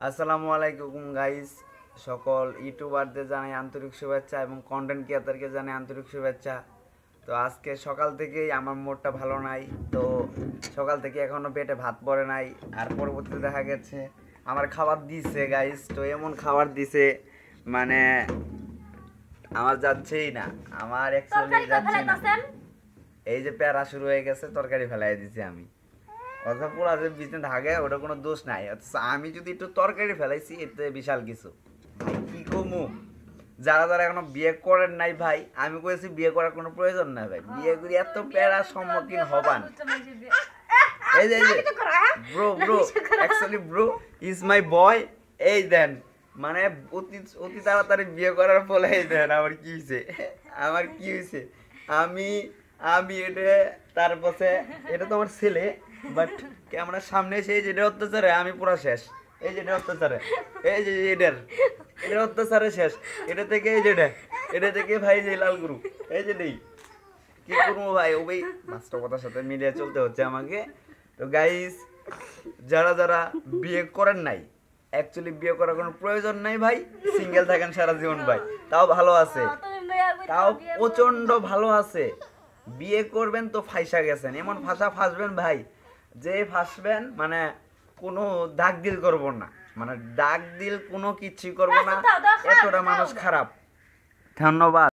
আসসালামু আলাইকুম গাইস, সকল ইউটিউবারদের জানাই আন্তরিক শুভেচ্ছা এবং কন্টেন্ট ক্রিয়েটরকে জানাই আন্তরিক শুভেচ্ছা। তো আজকে সকাল থেকেই আমার মুডটা ভালো নাই, তো সকাল থেকে এখনও পেটে ভাত পড়ে নাই। আর পরবর্তীতে দেখা গেছে আমার খাবার দিছে গাইস, তো এমন খাবার দিছে মানে আমার যাচ্ছেই না, আমার অ্যাকচুয়ালি যাচ্ছেই না। এই যে প্যারা শুরু হয়ে গেছে, তরকারি ফেলাই দিছি আমি। অথবা পোলা যে বিছনে থাকে ওটা কোনো দোষ নাই, অথচ আমি যদি একটু তরকারি ফেলাইছি এতে বিশাল কিছু। ভাই কি কমু, যারা যারা এখনো বিয়ে করেন নাই ভাই, আমি কইছি বিয়ে করার কোনো প্রয়োজন নাই ভাই, বিয়ে করে এত প্যারার সম্মুখীন হবান। এই যে bro bro actually bro is my boy. এই দেন মানে অতি অতি তাড়াতাড়ি বিয়ে করার ফলে এই দেন আমার কি হয়েছে, আমার কি হয়েছে। আমি আমি এটা তার পাশে, এটা তো আমার ছেলে, বাট ক্যামেরার সামনে এসে এই যেটা অত্যাচারে আমি পুরো শেষ। এই যেটা অত্যাচারে, এই যে এটার অত্যাচারে শেষ। এটা থেকে ভাই যে লাল গুরু, এই যে নেই কি করবো ভাই, ওই বাস্তবতার সাথে মিলিয়ে চলতে হচ্ছে আমাকে। তো গাইস, যারা যারা বিয়ে করেন নাই, অ্যাকচুয়ালি বিয়ে করার কোনো প্রয়োজন নাই ভাই, সিঙ্গেল থাকেন সারা জীবন ভাই, তাও ভালো আছে, তাও প্রচন্ড ভালো আছে। বিয়ে করবেন তো ফাইসা গেছেন, এমন ফাঁসবেন ভাই যে ফাঁসবেন মানে কোনো দাগ দিল করবো না, মানে দাগ দিল কোনো কিছুই করবো না, এতটা মানুষ খারাপ। ধন্যবাদ।